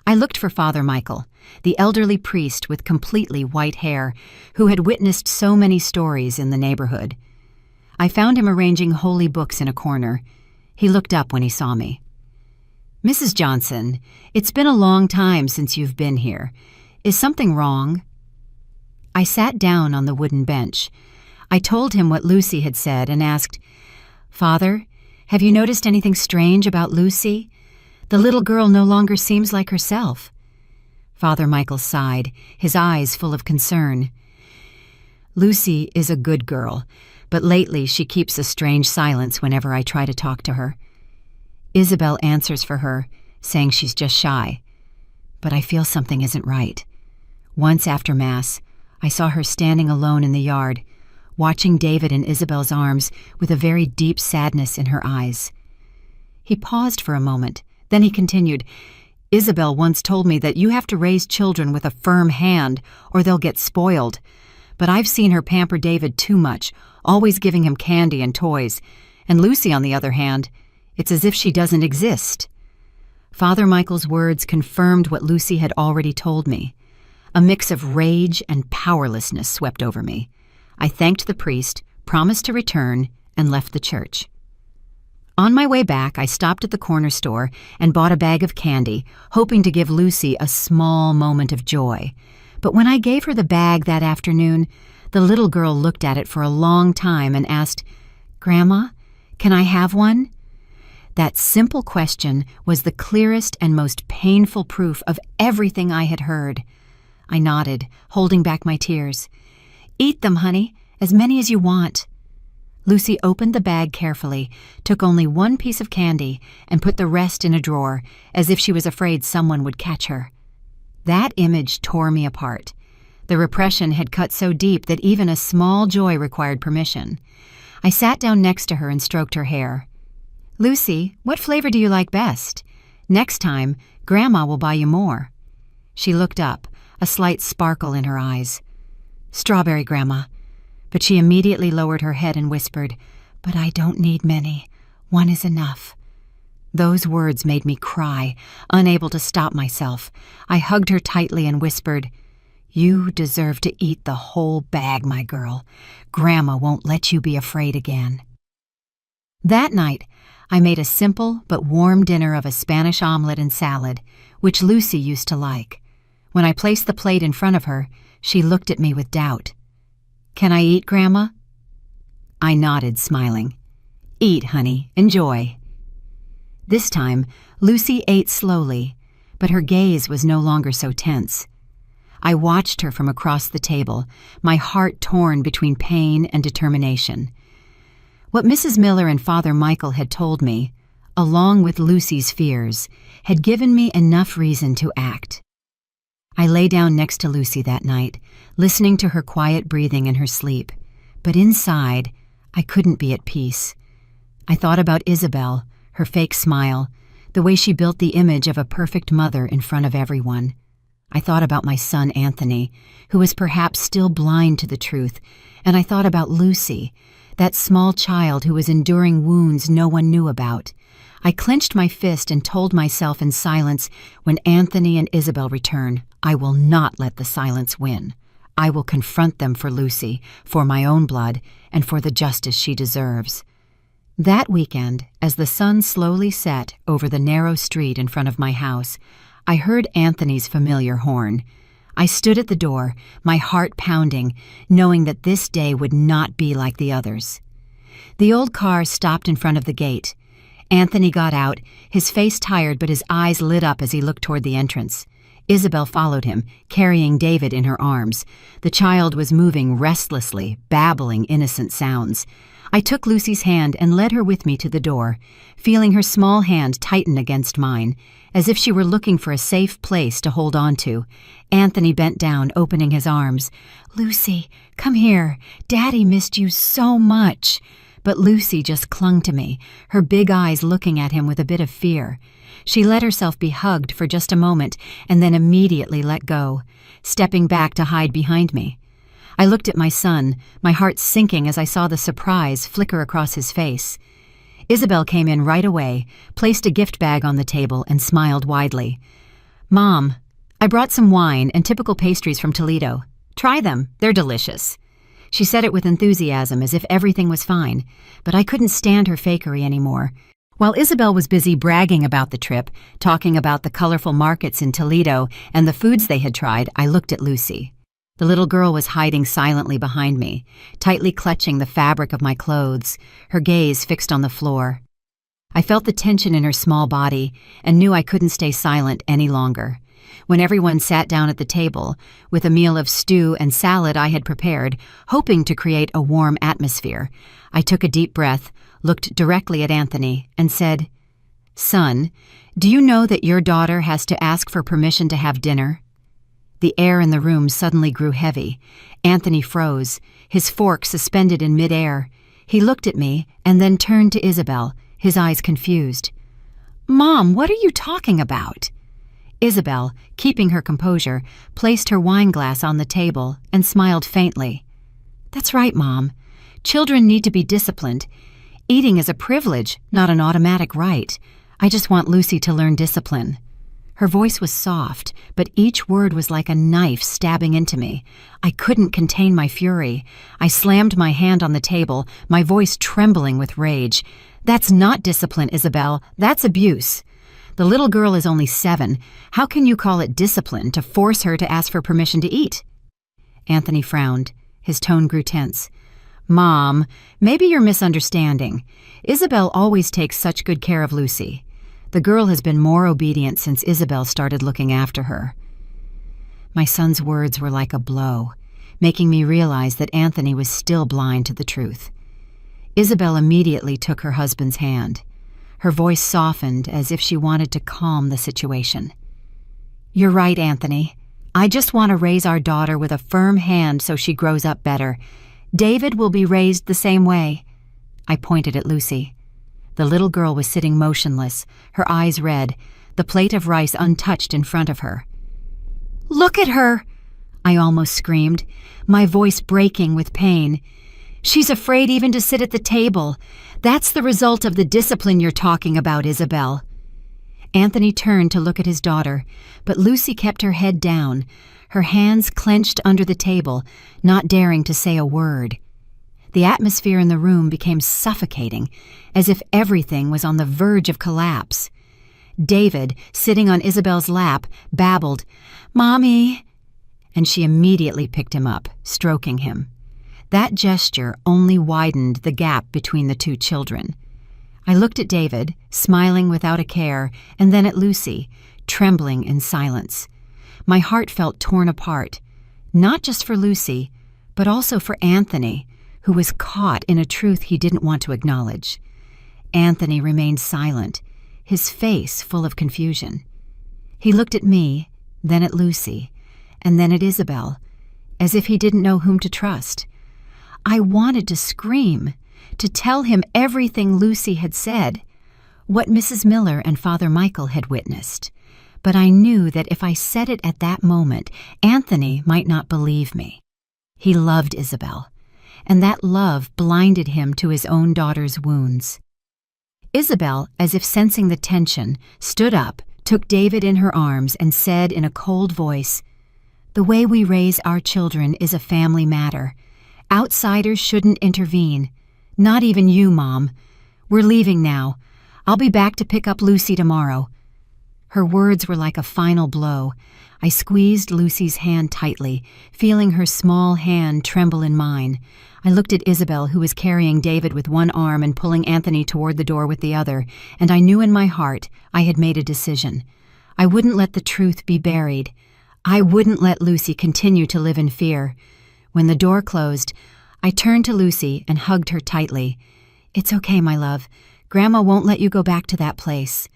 I looked for Father Michael, the elderly priest with completely white hair, who had witnessed so many stories in the neighborhood. I found him arranging holy books in a corner. He looked up when he saw me. "Mrs. Johnson, it's been a long time since you've been here. Is something wrong?" I sat down on the wooden bench. I told him what Lucy had said and asked, "Father, have you noticed anything strange about Lucy? The little girl no longer seems like herself." Father Michael sighed, his eyes full of concern. "Lucy is a good girl, but lately she keeps a strange silence whenever I try to talk to her. Isabel answers for her, saying she's just shy. But I feel something isn't right. Once after Mass, I saw her standing alone in the yard, watching David in Isabel's arms with a very deep sadness in her eyes." He paused for a moment. Then he continued, "Isabel once told me that you have to raise children with a firm hand or they'll get spoiled. But I've seen her pamper David too much, always giving him candy and toys. And Lucy, on the other hand, it's as if she doesn't exist." Father Michael's words confirmed what Lucy had already told me. A mix of rage and powerlessness swept over me. I thanked the priest, promised to return, and left the church. On my way back, I stopped at the corner store and bought a bag of candy, hoping to give Lucy a small moment of joy. But when I gave her the bag that afternoon, the little girl looked at it for a long time and asked, "Grandma, can I have one?" That simple question was the clearest and most painful proof of everything I had heard. I nodded, holding back my tears. "Eat them, honey, as many as you want." Lucy opened the bag carefully, took only one piece of candy, and put the rest in a drawer, as if she was afraid someone would catch her. That image tore me apart. The repression had cut so deep that even a small joy required permission. I sat down next to her and stroked her hair. "Lucy, what flavor do you like best? Next time, Grandma will buy you more." She looked up, a slight sparkle in her eyes. "Strawberry, Grandma." But she immediately lowered her head and whispered, "But I don't need many. One is enough." Those words made me cry, unable to stop myself. I hugged her tightly and whispered, "You deserve to eat the whole bag, my girl. Grandma won't let you be afraid again." That night, I made a simple but warm dinner of a Spanish omelet and salad, which Lucy used to like. When I placed the plate in front of her, she looked at me with doubt. "Can I eat, Grandma?" I nodded, smiling. "Eat, honey. Enjoy." This time, Lucy ate slowly, but her gaze was no longer so tense. I watched her from across the table, my heart torn between pain and determination. What Mrs. Miller and Father Michael had told me, along with Lucy's fears, had given me enough reason to act. I lay down next to Lucy that night, listening to her quiet breathing in her sleep, but inside, I couldn't be at peace. I thought about Isabel, her fake smile, the way she built the image of a perfect mother in front of everyone. I thought about my son Anthony, who was perhaps still blind to the truth, and I thought about Lucy, that small child who was enduring wounds no one knew about. I clenched my fist and told myself in silence, when Anthony and Isabel return, I will not let the silence win. I will confront them for Lucy, for my own blood, and for the justice she deserves. That weekend, as the sun slowly set over the narrow street in front of my house, I heard Anthony's familiar horn. I stood at the door, my heart pounding, knowing that this day would not be like the others. The old car stopped in front of the gate. Anthony got out, his face tired but his eyes lit up as he looked toward the entrance. Isabel followed him, carrying David in her arms. The child was moving restlessly, babbling innocent sounds. I took Lucy's hand and led her with me to the door, feeling her small hand tighten against mine, as if she were looking for a safe place to hold on to. Anthony bent down, opening his arms. "Lucy, come here. Daddy missed you so much." But Lucy just clung to me, her big eyes looking at him with a bit of fear. She let herself be hugged for just a moment and then immediately let go, stepping back to hide behind me. I looked at my son, my heart sinking as I saw the surprise flicker across his face. Isabel came in right away, placed a gift bag on the table, and smiled widely. "Mom, I brought some wine and typical pastries from Toledo. Try them, they're delicious." She said it with enthusiasm, as if everything was fine, but I couldn't stand her fakery anymore. While Isabel was busy bragging about the trip, talking about the colorful markets in Toledo and the foods they had tried, I looked at Lucy. The little girl was hiding silently behind me, tightly clutching the fabric of my clothes, her gaze fixed on the floor. I felt the tension in her small body and knew I couldn't stay silent any longer. When everyone sat down at the table, with a meal of stew and salad I had prepared, hoping to create a warm atmosphere, I took a deep breath, looked directly at Anthony, and said, "Son, do you know that your daughter has to ask for permission to have dinner?" The air in the room suddenly grew heavy. Anthony froze, his fork suspended in midair. He looked at me and then turned to Isabel, his eyes confused. "Mom, what are you talking about?" Isabel, keeping her composure, placed her wine glass on the table and smiled faintly. "That's right, Mom. Children need to be disciplined. Eating is a privilege, not an automatic right. I just want Lucy to learn discipline." Her voice was soft, but each word was like a knife stabbing into me. I couldn't contain my fury. I slammed my hand on the table, my voice trembling with rage. "That's not discipline, Isabel. That's abuse. The little girl is only 7. How can you call it discipline to force her to ask for permission to eat?" Anthony frowned. His tone grew tense. "Mom, maybe you're misunderstanding. Isabel always takes such good care of Lucy. The girl has been more obedient since Isabel started looking after her." My son's words were like a blow, making me realize that Anthony was still blind to the truth. Isabel immediately took her husband's hand. Her voice softened as if she wanted to calm the situation. "You're right, Anthony. I just want to raise our daughter with a firm hand so she grows up better. David will be raised the same way." I pointed at Lucy. The little girl was sitting motionless, her eyes red, the plate of rice untouched in front of her. "Look at her!" I almost screamed, my voice breaking with pain. "She's afraid even to sit at the table. That's the result of the discipline you're talking about, Isabel." Anthony turned to look at his daughter, but Lucy kept her head down, her hands clenched under the table, not daring to say a word. The atmosphere in the room became suffocating, as if everything was on the verge of collapse. David, sitting on Isabel's lap, babbled, "Mommy," and she immediately picked him up, stroking him. That gesture only widened the gap between the two children. I looked at David, smiling without a care, and then at Lucy, trembling in silence. My heart felt torn apart, not just for Lucy, but also for Anthony, who was caught in a truth he didn't want to acknowledge. Anthony remained silent, his face full of confusion. He looked at me, then at Lucy, and then at Isabel, as if he didn't know whom to trust. I wanted to scream, to tell him everything Lucy had said, what Mrs. Miller and Father Michael had witnessed, but I knew that if I said it at that moment, Anthony might not believe me. He loved Isabel, and that love blinded him to his own daughter's wounds. Isabel, as if sensing the tension, stood up, took David in her arms, and said in a cold voice, "The way we raise our children is a family matter. Outsiders shouldn't intervene. Not even you, Mom. We're leaving now. I'll be back to pick up Lucy tomorrow." Her words were like a final blow. I squeezed Lucy's hand tightly, feeling her small hand tremble in mine. I looked at Isabel, who was carrying David with one arm and pulling Anthony toward the door with the other, and I knew in my heart I had made a decision. I wouldn't let the truth be buried. I wouldn't let Lucy continue to live in fear. When the door closed, I turned to Lucy and hugged her tightly. "It's okay, my love. Grandma won't let you go back to that place."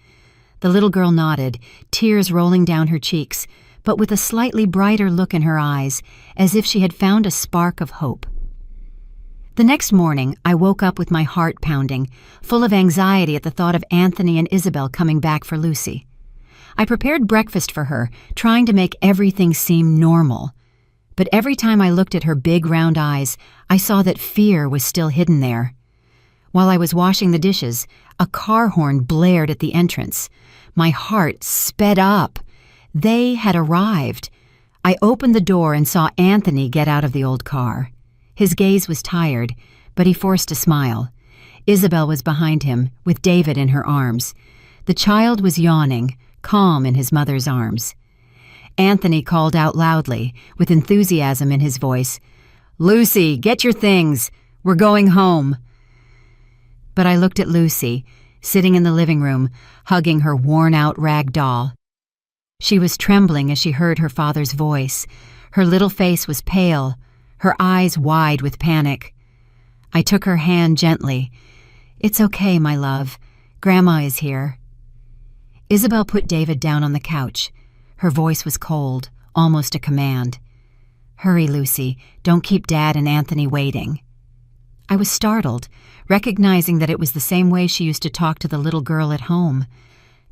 The little girl nodded, tears rolling down her cheeks, but with a slightly brighter look in her eyes, as if she had found a spark of hope. The next morning, I woke up with my heart pounding, full of anxiety at the thought of Anthony and Isabel coming back for Lucy. I prepared breakfast for her, trying to make everything seem normal. But every time I looked at her big round eyes, I saw that fear was still hidden there. While I was washing the dishes, a car horn blared at the entrance. My heart sped up. They had arrived. I opened the door and saw Anthony get out of the old car. His gaze was tired, but he forced a smile. Isabel was behind him, with David in her arms. The child was yawning, calm in his mother's arms. Anthony called out loudly, with enthusiasm in his voice, "Lucy, get your things. We're going home." But I looked at Lucy, sitting in the living room, hugging her worn-out rag doll. She was trembling as she heard her father's voice. Her little face was pale, her eyes wide with panic. I took her hand gently. "It's okay, my love. Grandma is here." Isabel put David down on the couch. Her voice was cold, almost a command. "Hurry, Lucy. Don't keep Dad and Anthony waiting." I was startled, recognizing that it was the same way she used to talk to the little girl at home.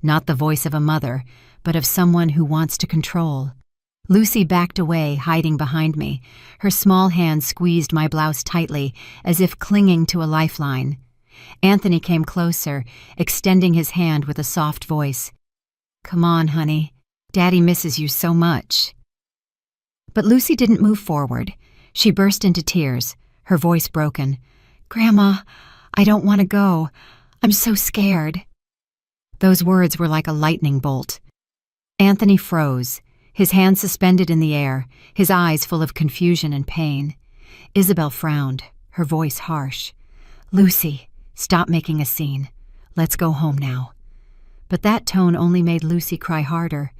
Not the voice of a mother, but of someone who wants to control. Lucy backed away, hiding behind me. Her small hand squeezed my blouse tightly, as if clinging to a lifeline. Anthony came closer, extending his hand with a soft voice. "Come on, honey. Daddy misses you so much." But Lucy didn't move forward. She burst into tears, her voice broken. "Grandma, I don't want to go. I'm so scared." Those words were like a lightning bolt. Anthony froze, his hands suspended in the air, his eyes full of confusion and pain. Isabel frowned, her voice harsh. "Lucy, stop making a scene. Let's go home now." But that tone only made Lucy cry harder.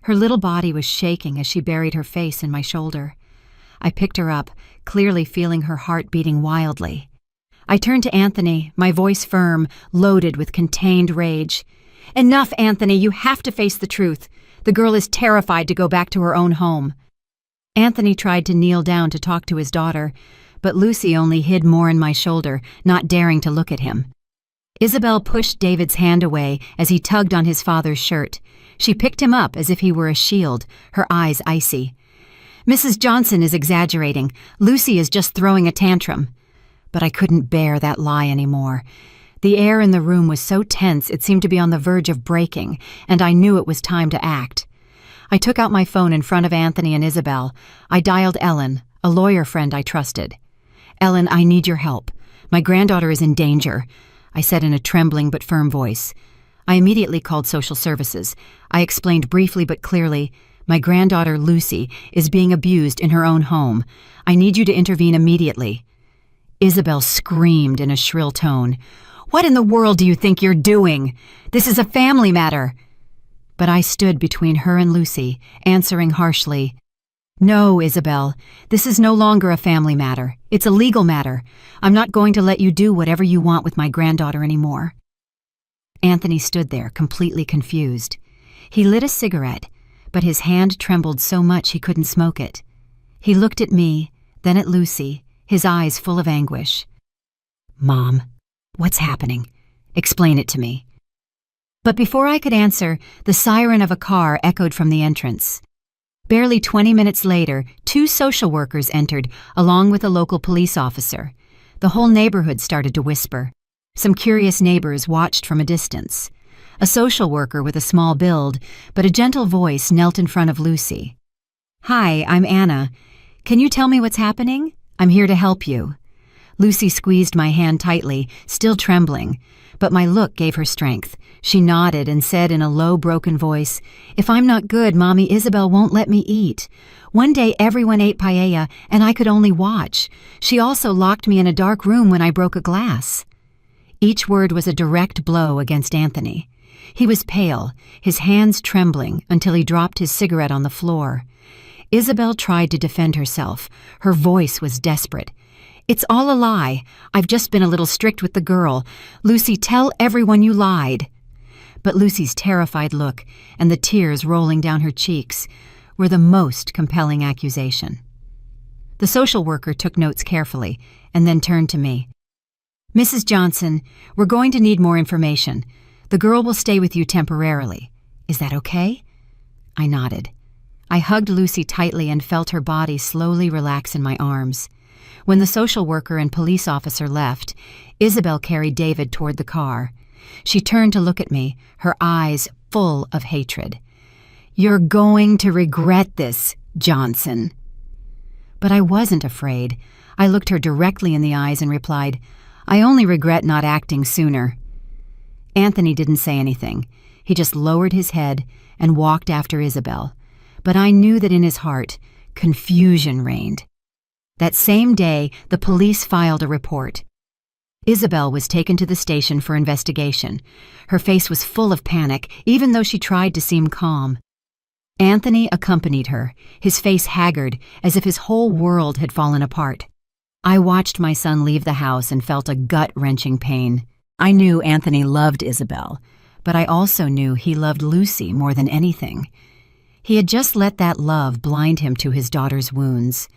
Her little body was shaking as she buried her face in my shoulder. I picked her up, clearly feeling her heart beating wildly. I turned to Anthony, my voice firm, loaded with contained rage. "Enough, Anthony, you have to face the truth. The girl is terrified to go back to her own home." Anthony tried to kneel down to talk to his daughter, but Lucy only hid more in my shoulder, not daring to look at him. Isabel pushed David's hand away as he tugged on his father's shirt. She picked him up as if he were a shield, her eyes icy. "Mrs. Johnson is exaggerating. Lucy is just throwing a tantrum." But I couldn't bear that lie anymore. The air in the room was so tense it seemed to be on the verge of breaking, and I knew it was time to act. I took out my phone in front of Anthony and Isabel. I dialed Ellen, a lawyer friend I trusted. "Ellen, I need your help. My granddaughter is in danger," I said in a trembling but firm voice. I immediately called social services. I explained briefly but clearly, "My granddaughter, Lucy, is being abused in her own home. I need you to intervene immediately." Isabel screamed in a shrill tone. "What in the world do you think you're doing? This is a family matter." But I stood between her and Lucy, answering harshly, "No, Isabel, this is no longer a family matter. It's a legal matter. I'm not going to let you do whatever you want with my granddaughter anymore." Anthony stood there, completely confused. He lit a cigarette, but his hand trembled so much he couldn't smoke it. He looked at me, then at Lucy, his eyes full of anguish. "Mom, what's happening? Explain it to me." But before I could answer, the siren of a car echoed from the entrance. Barely 20 minutes later, 2 social workers entered, along with a local police officer. The whole neighborhood started to whisper. Some curious neighbors watched from a distance. A social worker with a small build, but a gentle voice knelt in front of Lucy. "Hi, I'm Anna. Can you tell me what's happening? I'm here to help you." Lucy squeezed my hand tightly, still trembling, but my look gave her strength. She nodded and said in a low, broken voice, "If I'm not good, Mommy Isabel won't let me eat. One day everyone ate paella and I could only watch. She also locked me in a dark room when I broke a glass." Each word was a direct blow against Anthony. He was pale, his hands trembling until he dropped his cigarette on the floor. Isabel tried to defend herself. Her voice was desperate. "It's all a lie. I've just been a little strict with the girl. Lucy, tell everyone you lied." But Lucy's terrified look and the tears rolling down her cheeks were the most compelling accusation. The social worker took notes carefully and then turned to me. "Mrs. Johnson, we're going to need more information. The girl will stay with you temporarily. Is that okay?" I nodded. I hugged Lucy tightly and felt her body slowly relax in my arms. When the social worker and police officer left, Isabel carried David toward the car. She turned to look at me, her eyes full of hatred. "You're going to regret this, Johnson." But I wasn't afraid. I looked her directly in the eyes and replied, "I only regret not acting sooner." Anthony didn't say anything. He just lowered his head and walked after Isabel. But I knew that in his heart, confusion reigned. That same day, the police filed a report. Isabel was taken to the station for investigation. Her face was full of panic, even though she tried to seem calm. Anthony accompanied her, his face haggard, as if his whole world had fallen apart. I watched my son leave the house and felt a gut-wrenching pain. I knew Anthony loved Isabel, but I also knew he loved Lucy more than anything. He had just let that love blind him to his daughter's wounds.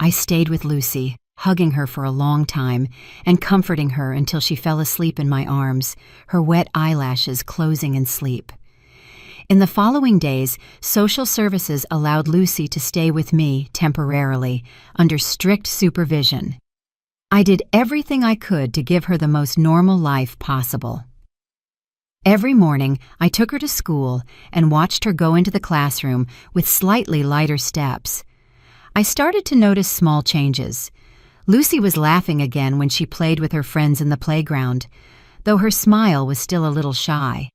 I stayed with Lucy, hugging her for a long time and comforting her until she fell asleep in my arms, her wet eyelashes closing in sleep. In the following days, social services allowed Lucy to stay with me temporarily, under strict supervision. I did everything I could to give her the most normal life possible. Every morning, I took her to school and watched her go into the classroom with slightly lighter steps. I started to notice small changes. Lucy was laughing again when she played with her friends in the playground, though her smile was still a little shy.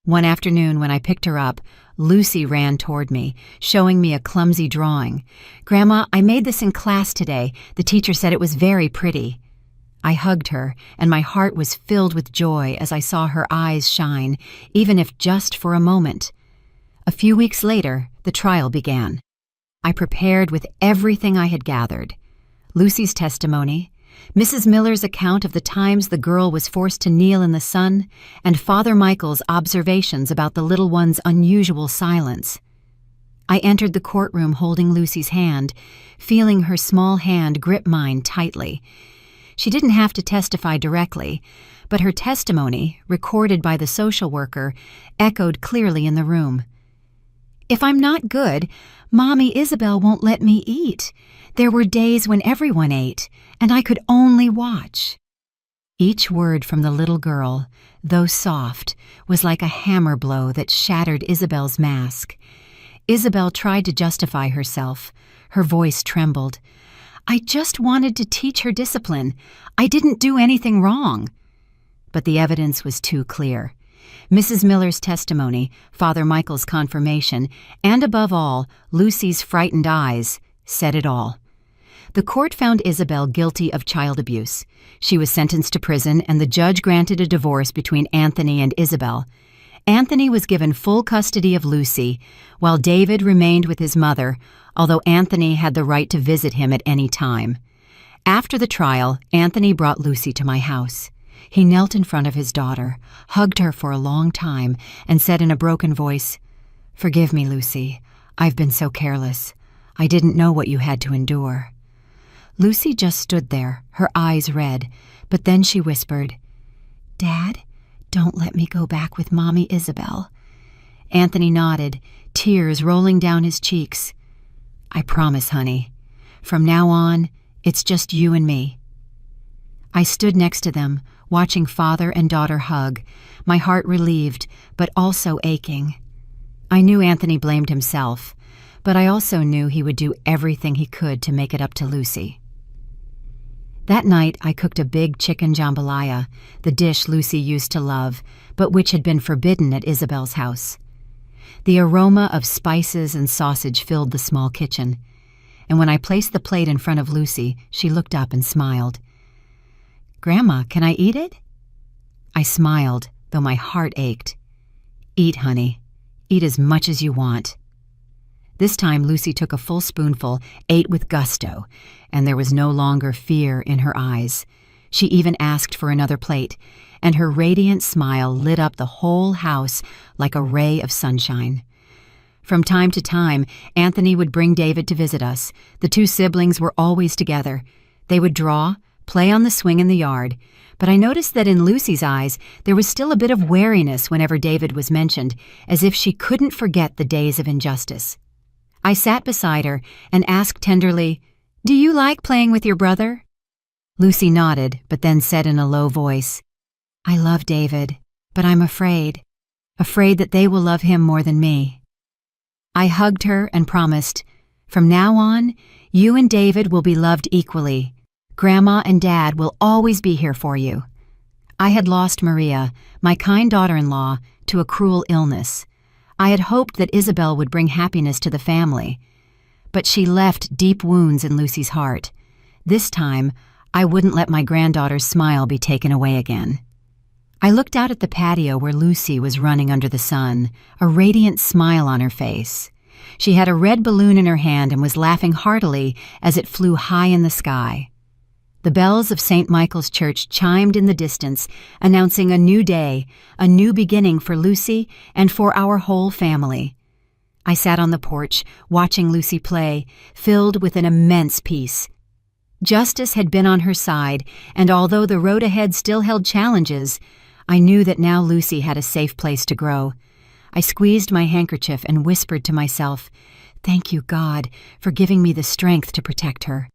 One afternoon when I picked her up, Lucy ran toward me, showing me a clumsy drawing. "Grandma, I made this in class today. The teacher said it was very pretty." I hugged her, and my heart was filled with joy as I saw her eyes shine, even if just for a moment. A few weeks later, the trial began. I prepared with everything I had gathered. Lucy's testimony, Mrs. Miller's account of the times the girl was forced to kneel in the sun, and Father Michael's observations about the little one's unusual silence. I entered the courtroom holding Lucy's hand, feeling her small hand grip mine tightly. She didn't have to testify directly, but her testimony, recorded by the social worker, echoed clearly in the room. "If I'm not good, Mommy Isabel won't let me eat. There were days when everyone ate, and I could only watch." Each word from the little girl, though soft, was like a hammer blow that shattered Isabel's mask. Isabel tried to justify herself. Her voice trembled. "I just wanted to teach her discipline. I didn't do anything wrong." But the evidence was too clear. Mrs. Miller's testimony, Father Michael's confirmation, and above all, Lucy's frightened eyes, said it all. The court found Isabel guilty of child abuse. She was sentenced to prison, and the judge granted a divorce between Anthony and Isabel. Anthony was given full custody of Lucy, while David remained with his mother, although Anthony had the right to visit him at any time. After the trial, Anthony brought Lucy to my house. He knelt in front of his daughter, hugged her for a long time, and said in a broken voice, "Forgive me, Lucy. I've been so careless. I didn't know what you had to endure." Lucy just stood there, her eyes red, but then she whispered, "Dad, Don't let me go back with Mommy Isabel." Anthony nodded, tears rolling down his cheeks. "I promise, honey. From now on, it's just you and me." I stood next to them, watching father and daughter hug, my heart relieved, but also aching. I knew Anthony blamed himself, but I also knew he would do everything he could to make it up to Lucy. That night, I cooked a big chicken jambalaya, the dish Lucy used to love, but which had been forbidden at Isabel's house. The aroma of spices and sausage filled the small kitchen, and when I placed the plate in front of Lucy, she looked up and smiled. "Grandma, can I eat it?" I smiled, though my heart ached. "Eat, honey. Eat as much as you want." This time Lucy took a full spoonful, ate with gusto, and there was no longer fear in her eyes. She even asked for another plate, and her radiant smile lit up the whole house like a ray of sunshine. From time to time, Anthony would bring David to visit us. The two siblings were always together. They would draw, play on the swing in the yard, but I noticed that in Lucy's eyes there was still a bit of wariness whenever David was mentioned, as if she couldn't forget the days of injustice. I sat beside her and asked tenderly, "Do you like playing with your brother?" Lucy nodded, but then said in a low voice, "I love David, but I'm afraid that they will love him more than me." I hugged her and promised, "From now on, you and David will be loved equally. Grandma and Dad will always be here for you." I had lost Maria, my kind daughter-in-law, to a cruel illness. I had hoped that Isabel would bring happiness to the family, but she left deep wounds in Lucy's heart. This time, I wouldn't let my granddaughter's smile be taken away again. I looked out at the patio where Lucy was running under the sun, a radiant smile on her face. She had a red balloon in her hand and was laughing heartily as it flew high in the sky. The bells of St. Michael's Church chimed in the distance, announcing a new day, a new beginning for Lucy and for our whole family. I sat on the porch, watching Lucy play, filled with an immense peace. Justice had been on her side, and although the road ahead still held challenges, I knew that now Lucy had a safe place to grow. I squeezed my handkerchief and whispered to myself, "Thank you, God, for giving me the strength to protect her."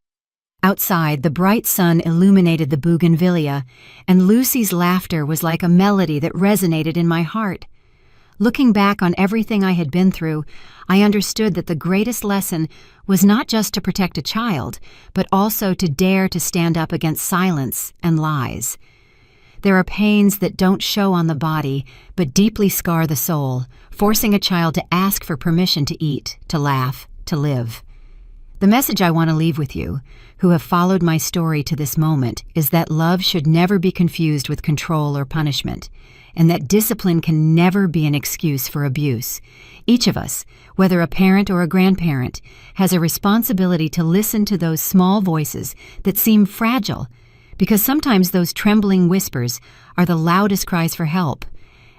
Outside, the bright sun illuminated the bougainvillea, and Lucy's laughter was like a melody that resonated in my heart. Looking back on everything I had been through, I understood that the greatest lesson was not just to protect a child, but also to dare to stand up against silence and lies. There are pains that don't show on the body, but deeply scar the soul, forcing a child to ask for permission to eat, to laugh, to live. The message I want to leave with you, who have followed my story to this moment, is that love should never be confused with control or punishment, and that discipline can never be an excuse for abuse. Each of us, whether a parent or a grandparent, has a responsibility to listen to those small voices that seem fragile, because sometimes those trembling whispers are the loudest cries for help.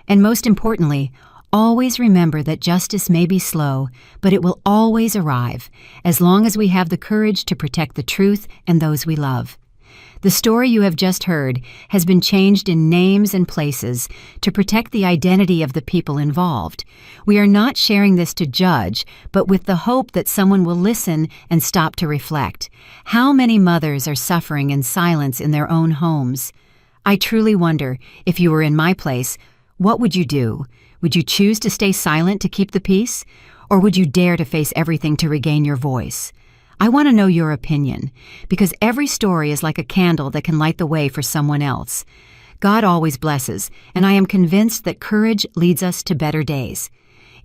And most importantly, always remember that justice may be slow, but it will always arrive, as long as we have the courage to protect the truth and those we love. The story you have just heard has been changed in names and places to protect the identity of the people involved. We are not sharing this to judge, but with the hope that someone will listen and stop to reflect. How many mothers are suffering in silence in their own homes? I truly wonder, if you were in my place, what would you do? Would you choose to stay silent to keep the peace? Or would you dare to face everything to regain your voice? I want to know your opinion, because every story is like a candle that can light the way for someone else. God always blesses, and I am convinced that courage leads us to better days.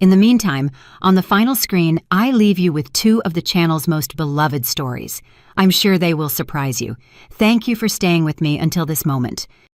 In the meantime, on the final screen, I leave you with two of the channel's most beloved stories. I'm sure they will surprise you. Thank you for staying with me until this moment.